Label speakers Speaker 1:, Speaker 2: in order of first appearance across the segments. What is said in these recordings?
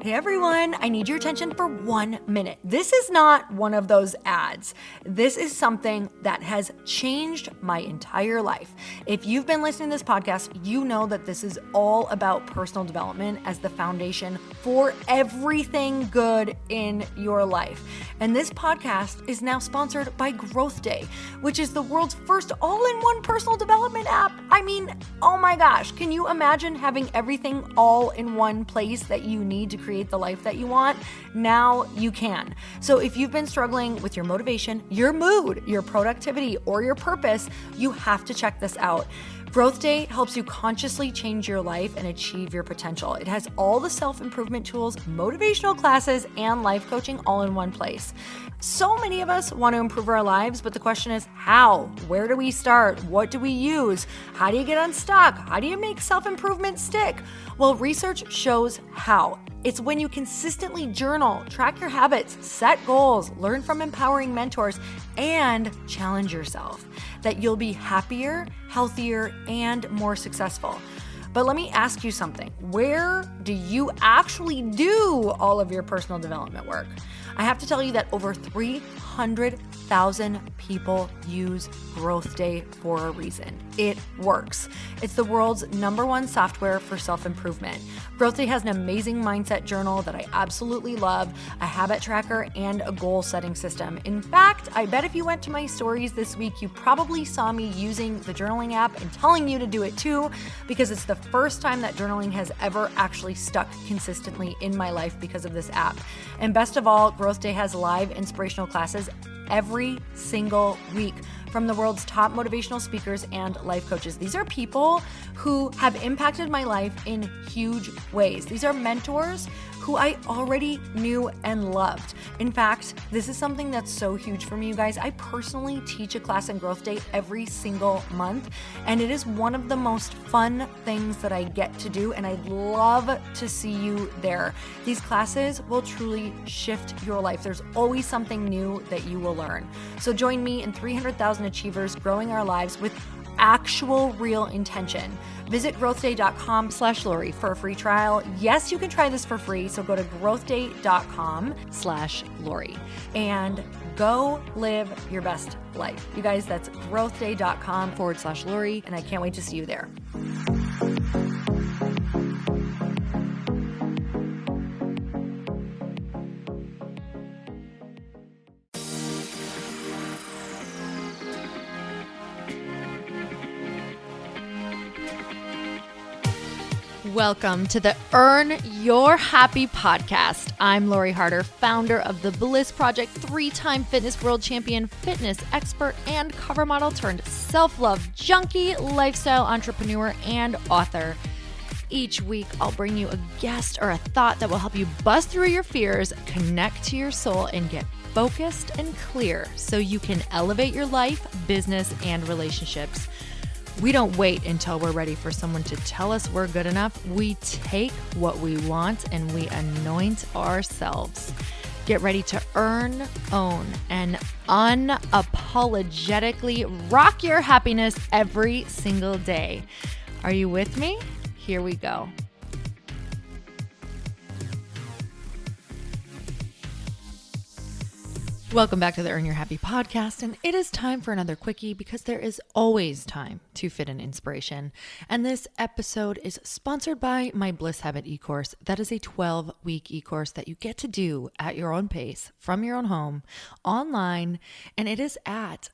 Speaker 1: Hey everyone, I need your attention for 1 minute. This is not one of those ads. This is something that has changed my entire life. If you've been listening to this podcast, you know that this is all about personal development as the foundation for everything good in your life. And this podcast is now sponsored by Growth Day, which is the world's first all-in-one personal development app. I mean, oh my gosh, can you imagine having everything all in one place that you need to create the life that you want? Now you can. So if you've been struggling with your motivation, your mood, your productivity, or your purpose, you have to check this out. Growth Day helps you consciously change your life and achieve your potential. It has all the self-improvement tools, motivational classes, and life coaching all in one place. So many of us want to improve our lives, but the question is how? Where do we start? What do we use? How do you get unstuck? How do you make self-improvement stick? Well, research shows how. It's when you consistently journal, track your habits, set goals, learn from empowering mentors, and challenge yourself that you'll be happier, healthier, and more successful. But let me ask you something. Where do you actually do all of your personal development work? I have to tell you that over 300,000 people use Growth Day for a reason. It works. It's the world's #1 software for self-improvement. Growth Day has an amazing mindset journal that I absolutely love, a habit tracker, and a goal-setting system. In fact, I bet if you went to my stories this week, you probably saw me using the journaling app and telling you to do it too, because it's the first time that journaling has ever actually stuck consistently in my life because of this app. And best of all, Growth Day has live inspirational classes every single week from the world's top motivational speakers and life coaches. These are people who have impacted my life in huge ways. These are mentors who I already knew and loved. In fact, this is something that's so huge for me, you guys. I personally teach a class in Growth Day every single month, and it is one of the most fun things that I get to do, and I'd love to see you there. These classes will truly shift your life. There's always something new that you will learn. So join me and 300,000 achievers growing our lives with actual real intention. Visit growthday.com/Lori for a free trial. Yes, you can try this for free. So go to growthday.com/Lori and go live your best life. You guys, that's growthday.com/Lori. And I can't wait to see you there. Welcome to the Earn Your Happy podcast. I'm Lori Harder, founder of The Bliss Project, 3-time fitness world champion, fitness expert, and cover model turned self-love junkie, lifestyle entrepreneur, and author. Each week, I'll bring you a guest or a thought that will help you bust through your fears, connect to your soul, and get focused and clear so you can elevate your life, business, and relationships. We don't wait until we're ready for someone to tell us we're good enough. We take what we want and we anoint ourselves. Get ready to earn, own, and unapologetically rock your happiness every single day. Are you with me? Here we go. Welcome back to the Earn Your Happy podcast, and it is time for another quickie because there is always time to fit in inspiration. And this episode is sponsored by my Bliss Habit e-course. That is a 12-week e-course that you get to do at your own pace, from your own home, online, and it is at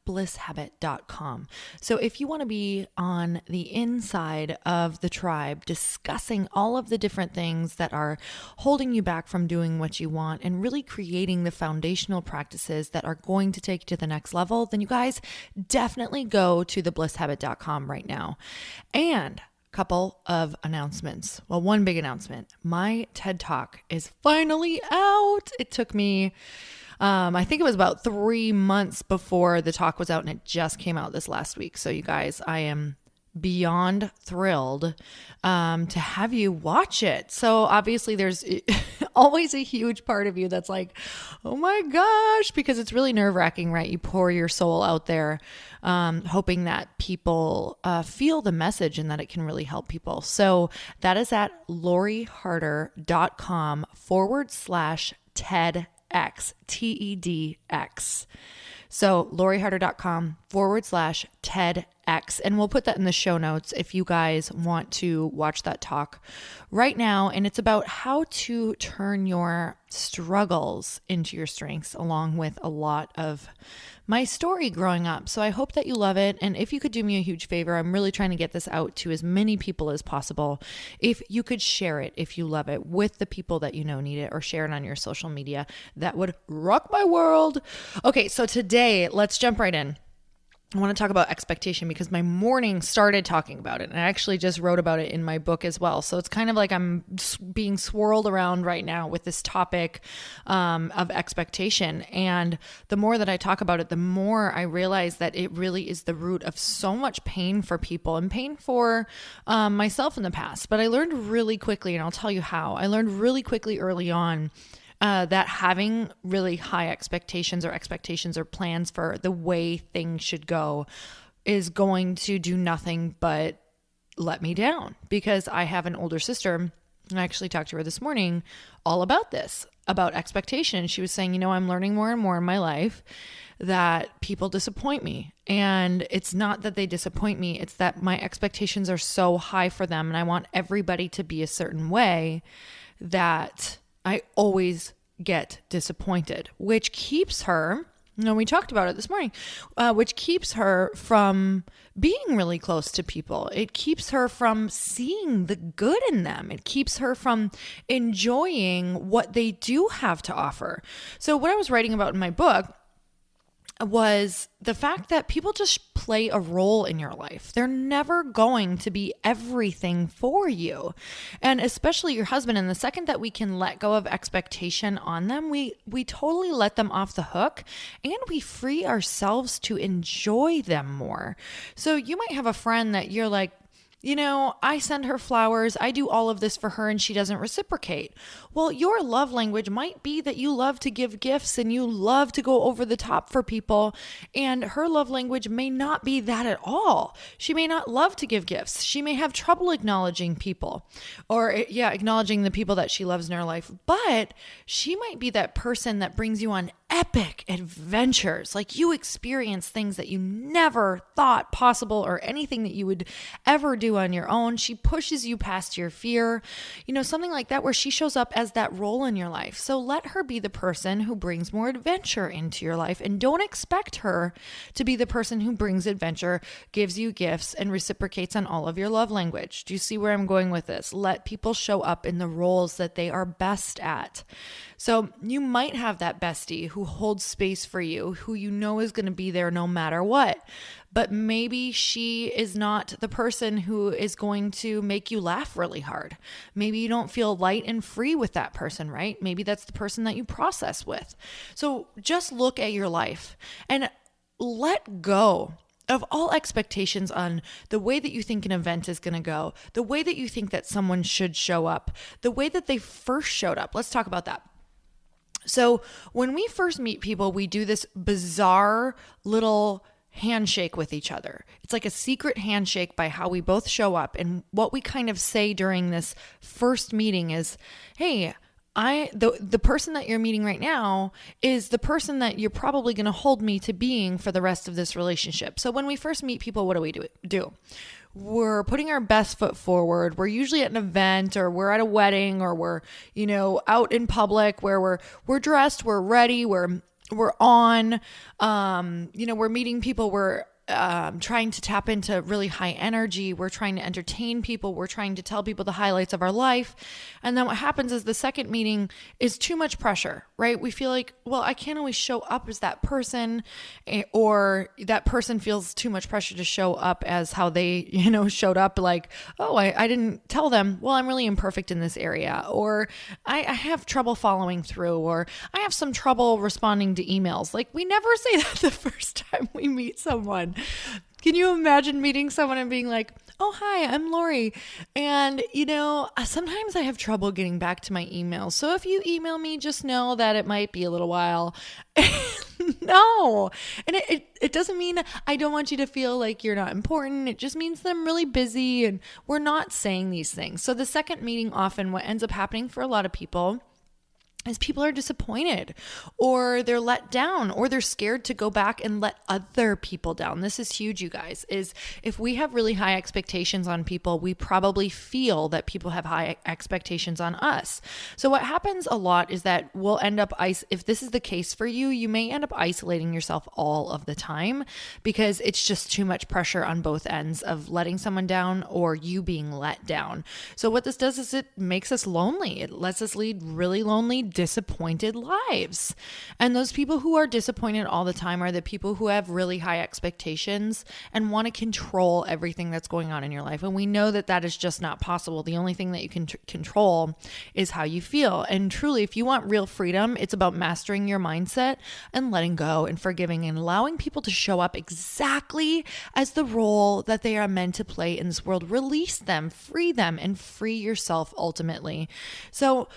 Speaker 1: blisshabit.com. So if you want to be on the inside of the tribe, discussing all of the different things that are holding you back from doing what you want and really creating the foundational practices that are going to take you to the next level, then you guys definitely go to blisshabit.com right now. And couple of announcements. Well, one big announcement. My TED Talk is finally out. It took me I think it was about 3 months before the talk was out, and it just came out this last week. So you guys, I am beyond thrilled to have you watch it. So obviously there's always a huge part of you that's like, oh my gosh, because it's really nerve-wracking, right? You pour your soul out there, hoping that people feel the message and that it can really help people. So that is at LoriHarder.com/TEDx, TEDx. So LoriHarder.com/TEDx. And we'll put that in the show notes if you guys want to watch that talk right now. And it's about how to turn your struggles into your strengths, along with a lot of my story growing up. So I hope that you love it. And if you could do me a huge favor, I'm really trying to get this out to as many people as possible. If you could share it, if you love it, with the people that you know need it, or share it on your social media, that would rock my world. Okay, so today, let's jump right in. I want to talk about expectation because my morning started talking about it, and I actually just wrote about it in my book as well. So it's kind of like I'm being swirled around right now with this topic of expectation. And the more that I talk about it, the more I realize that it really is the root of so much pain for people, and pain for myself in the past. But I learned really quickly, and I'll tell you how. I learned really quickly early on that having really high expectations or plans for the way things should go is going to do nothing but let me down, because I have an older sister. I actually talked to her this morning all about this, about expectation. She was saying, I'm learning more and more in my life that people disappoint me. And it's not that they disappoint me, it's that my expectations are so high for them, and I want everybody to be a certain way that I always get disappointed, which keeps her, we talked about it this morning, which keeps her from being really close to people. It keeps her from seeing the good in them. It keeps her from enjoying what they do have to offer. So what I was writing about in my book was the fact that people just play a role in your life. They're never going to be everything for you. And especially your husband. And the second that we can let go of expectation on them, we totally let them off the hook, and we free ourselves to enjoy them more. So you might have a friend that you're like, I send her flowers, I do all of this for her, and she doesn't reciprocate. Well, your love language might be that you love to give gifts and you love to go over the top for people, and her love language may not be that at all. She may not love to give gifts. She may have trouble acknowledging people, or acknowledging the people that she loves in her life, but she might be that person that brings you on epic adventures. Like, you experience things that you never thought possible, or anything that you would ever do on your own. She pushes you past your fear, something like that, where she shows up as that role in your life. So let her be the person who brings more adventure into your life, and don't expect her to be the person who brings adventure, gives you gifts, and reciprocates on all of your love language. Do you see where I'm going with this? Let people show up in the roles that they are best at. So you might have that bestie who holds space for you, who is going to be there no matter what. But maybe she is not the person who is going to make you laugh really hard. Maybe you don't feel light and free with that person, right? Maybe that's the person that you process with. So just look at your life and let go of all expectations on the way that you think an event is going to go, the way that you think that someone should show up, the way that they first showed up. Let's talk about that. So when we first meet people, we do this bizarre little handshake with each other. It's like a secret handshake by how we both show up. And what we kind of say during this first meeting is, hey, the person that you're meeting right now is the person that you're probably going to hold me to being for the rest of this relationship. So when we first meet people, what do we do? We're putting our best foot forward. We're usually at an event, or we're at a wedding, or we're, out in public where we're dressed, we're ready, we're on, we're meeting people, we're trying to tap into really high energy. We're trying to entertain people. We're trying to tell people the highlights of our life. And then what happens is the second meeting is too much pressure, right? We feel like, well, I can't always show up as that person, or that person feels too much pressure to show up as how they, showed up. Like, oh, I didn't tell them, well, I'm really imperfect in this area, or I have trouble following through, or I have some trouble responding to emails. Like, we never say that the first time we meet someone. Can you imagine meeting someone and being like,
Speaker 2: Oh, hi, I'm Lori. And, sometimes I have trouble getting back to my emails. So if you email me, just know that it might be a little while. No. And it doesn't mean I don't want you to feel like you're not important. It just means that I'm really busy and we're not saying these things. So the second meeting, often what ends up happening for a lot of people is people are disappointed or they're let down or they're scared to go back and let other people down. This is huge, you guys, is if we have really high expectations on people, we probably feel that people have high expectations on us. So what happens a lot is that we'll end up, if this is the case for you, you may end up isolating yourself all of the time because it's just too much pressure on both ends of letting someone down or you being let down. So what this does is it makes us lonely. It lets us lead really lonely, disappointed lives. And those people who are disappointed all the time are the people who have really high expectations and want to control everything that's going on in your life. And we know that that is just not possible. The only thing that you can control is how you feel. And truly, if you want real freedom, it's about mastering your mindset and letting go and forgiving and allowing people to show up exactly as the role that they are meant to play in this world. Release them, and free yourself ultimately. So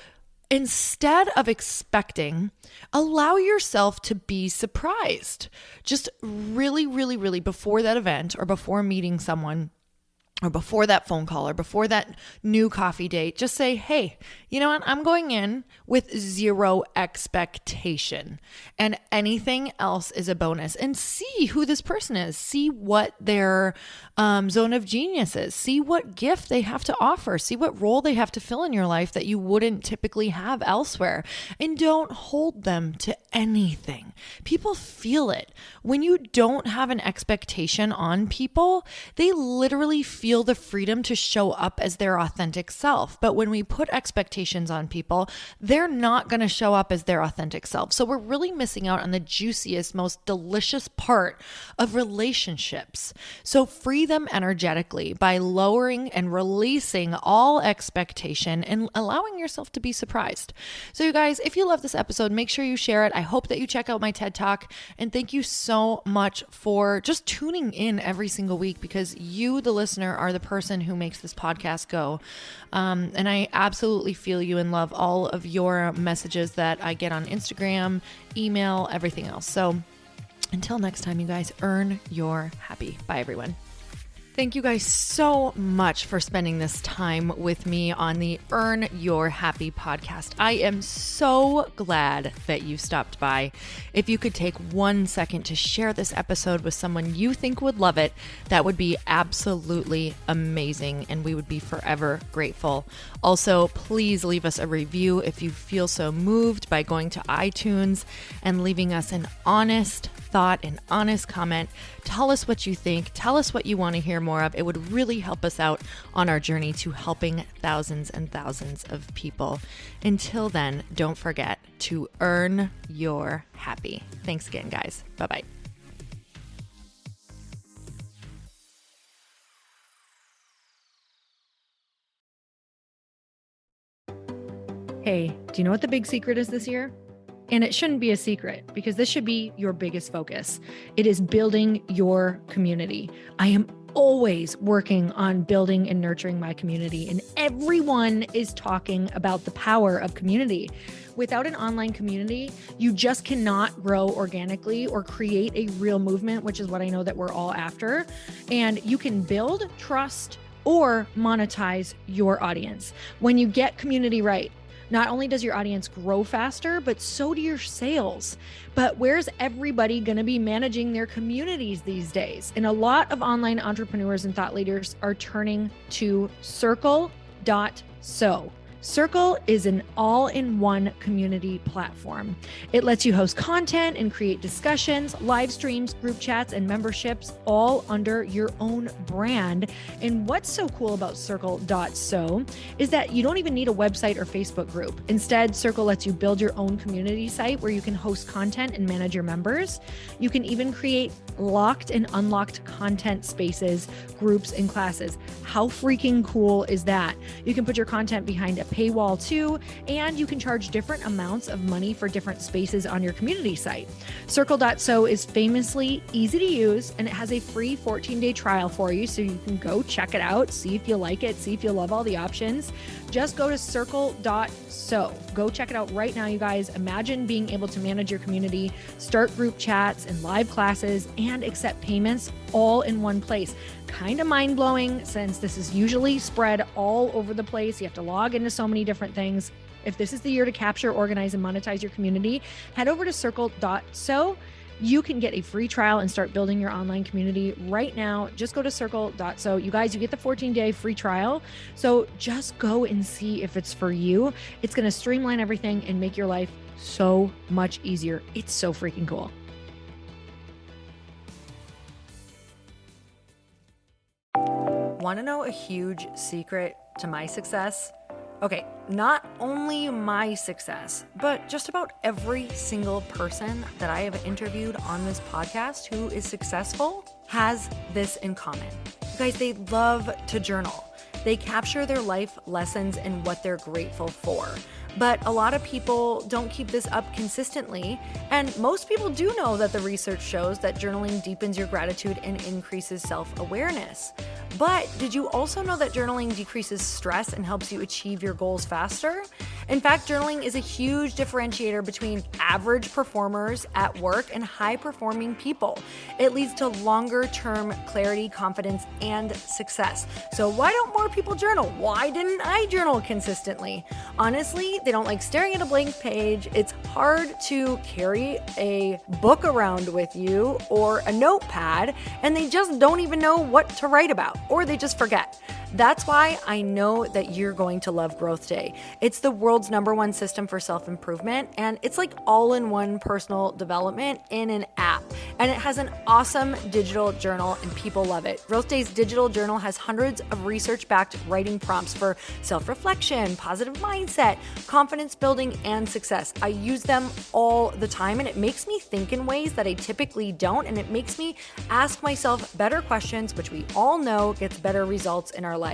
Speaker 2: instead of expecting, allow yourself to be surprised. Just really, really, really before that event or before meeting someone or before that phone call or before that new coffee date, just say, hey, you know what? I'm going in with zero expectation and anything else is a bonus, and see who this person is. See what their zone of genius is. See what gift they have to offer. See what role they have to fill in your life that you wouldn't typically have elsewhere. And don't hold them to anything. People feel it. When you don't have an expectation on people, they literally feel the freedom to show up as their authentic self. But when we put expectations on people, they're not going to show up as their authentic self. So we're really missing out on the juiciest, most delicious part of relationships. So free them energetically by lowering and releasing all expectation and allowing yourself to be surprised. So you guys, if you love this episode, make sure you share it. I hope that you check out my TED Talk, and thank you so much for just tuning in every single week, because you, the listener, are the person who makes this podcast go. And I absolutely feel you and love all of your messages that I get on Instagram, email, everything else. So until next time, you guys, earn your happy. Bye, everyone. Thank you guys so much for spending this time with me on the Earn Your Happy podcast. I am so glad that you stopped by. If you could take 1 second to share this episode with someone you think would love it, that would be absolutely amazing, and we would be forever grateful. Also, please leave us a review if you feel so moved by going to iTunes and leaving us an honest thought, an honest comment. Tell us what you think. Tell us what you want to hear more of. It would really help us out on our journey to helping thousands and thousands of people. Until then, don't forget to earn your happy. Thanks again, guys. Bye-bye.
Speaker 1: Hey, do you know what the big secret is this year? And it shouldn't be a secret, because this should be your biggest focus. It is building your community. I am always working on building and nurturing my community, and everyone is talking about the power of community. Without an online community, you just cannot grow organically or create a real movement, which is what I know that we're all after. And you can build trust or monetize your audience. When you get community right, not only does your audience grow faster, but so do your sales. But where's everybody going to be managing their communities these days? And a lot of online entrepreneurs and thought leaders are turning to Circle.so. Circle is an all-in-one community platform. It lets you host content and create discussions, live streams, group chats, and memberships all under your own brand. And what's so cool about Circle.so is that you don't even need a website or Facebook group. Instead, Circle lets you build your own community site where you can host content and manage your members. You can even create locked and unlocked content spaces, groups, and classes. How freaking cool is that? You can put your content behind a paywall too, and you can charge different amounts of money for different spaces on your community site. Circle.so is famously easy to use, and it has a free 14-day trial for you, so you can go check it out, see if you like it, see if you love all the options. Just go to circle.so. Go check it out right now, you guys. Imagine being able to manage your community, start group chats and live classes, and accept payments all in one place. Kind of mind-blowing, since this is usually spread all over the place. You have to log into so many different things. If this is the year to capture, organize, and monetize your community, head over to circle.so. You can get a free trial and start building your online community right now. Just go to circle.so. You guys, you get the 14-day free trial. So just go and see if it's for you. It's going to streamline everything and make your life so much easier. It's so freaking cool. Want to know a huge secret to my success? Okay, not only my success, but just about every single person that I have interviewed on this podcast who is successful has this in common. You guys, they love to journal. They capture their life lessons and what they're grateful for. But a lot of people don't keep this up consistently. And most people do know that the research shows that journaling deepens your gratitude and increases self-awareness. But did you also know that journaling decreases stress and helps you achieve your goals faster? In fact, journaling is a huge differentiator between average performers at work and high-performing people. It leads to longer-term clarity, confidence, and success. So why don't more people journal? Why didn't I journal consistently? Honestly, they don't like staring at a blank page. It's hard to carry a book around with you or a notepad, and they just don't even know what to write about, or they just forget. That's why I know that you're going to love Growth Day. It's the world's #1 system for self-improvement, and it's like all-in-one personal development in an app. And it has an awesome digital journal, and people love it. Growth Day's digital journal has hundreds of research-backed writing prompts for self-reflection, positive mindset, confidence building, and success. I use them all the time, and it makes me think in ways that I typically don't, and it makes me ask myself better questions, which we all know gets better results in our life.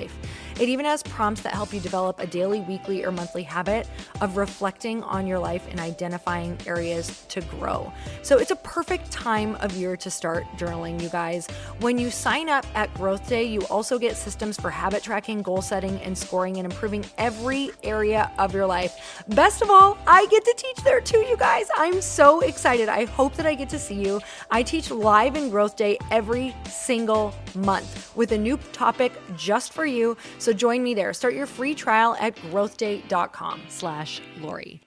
Speaker 1: It even has prompts that help you develop a daily, weekly, or monthly habit of reflecting on your life and identifying areas to grow. So it's a perfect time of year to start journaling, you guys. When you sign up at Growth Day, you also get systems for habit tracking, goal setting, and scoring, and improving every area of your life. Best of all, I get to teach there too, you guys. I'm so excited. I hope that I get to see you. I teach live in Growth Day every single month with a new topic just for you. So join me there. Start your free trial at growthday.com/Lori.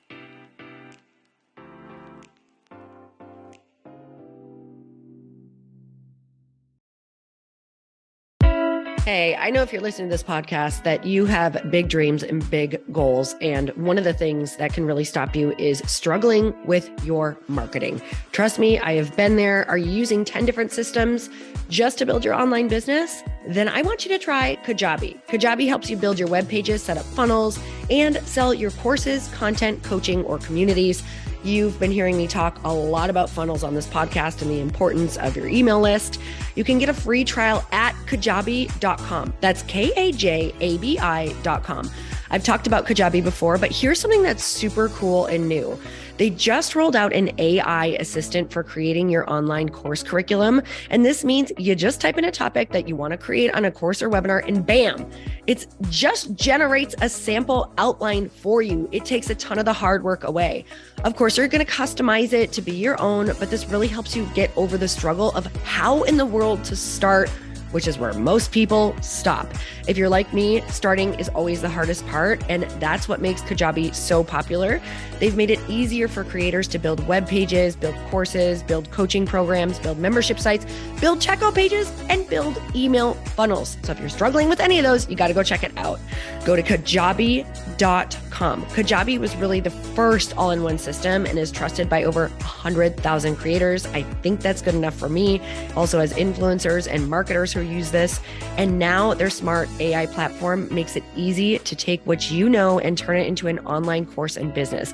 Speaker 3: Hey, I know if you're listening to this podcast that you have big dreams and big goals. And one of the things that can really stop you is struggling with your marketing. Trust me, I have been there. Are you using 10 different systems just to build your online business? Then I want you to try Kajabi. Kajabi helps you build your web pages, set up funnels, and sell your courses, content, coaching, or communities. You've been hearing me talk a lot about funnels on this podcast and the importance of your email list. You can get a free trial at kajabi.com. That's Kajabi.com. I've talked about Kajabi before, but here's something that's super cool and new. They just rolled out an AI assistant for creating your online course curriculum. And this means you just type in a topic that you want to create on a course or webinar, and bam, it just generates a sample outline for you. It takes a ton of the hard work away. Of course, you're going to customize it to be your own, but this really helps you get over the struggle of how in the world to start, which is where most people stop. If you're like me, starting is always the hardest part, and that's what makes Kajabi so popular. They've made it easier for creators to build web pages, build courses, build coaching programs, build membership sites, build checkout pages, and build email funnels. So if you're struggling with any of those, you got to go check it out. Go to Kajabi.com. Kajabi was really the first all-in-one system and is trusted by over 100,000 creators. I think that's good enough for me. Also has influencers and marketers who use this. And now their smart AI platform makes it easy to take what you know and turn it into an online course and business.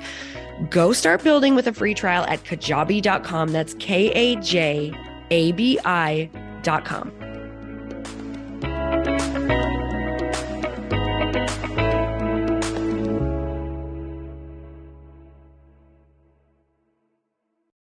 Speaker 3: Go start building with a free trial at Kajabi.com. That's Kajabi.com.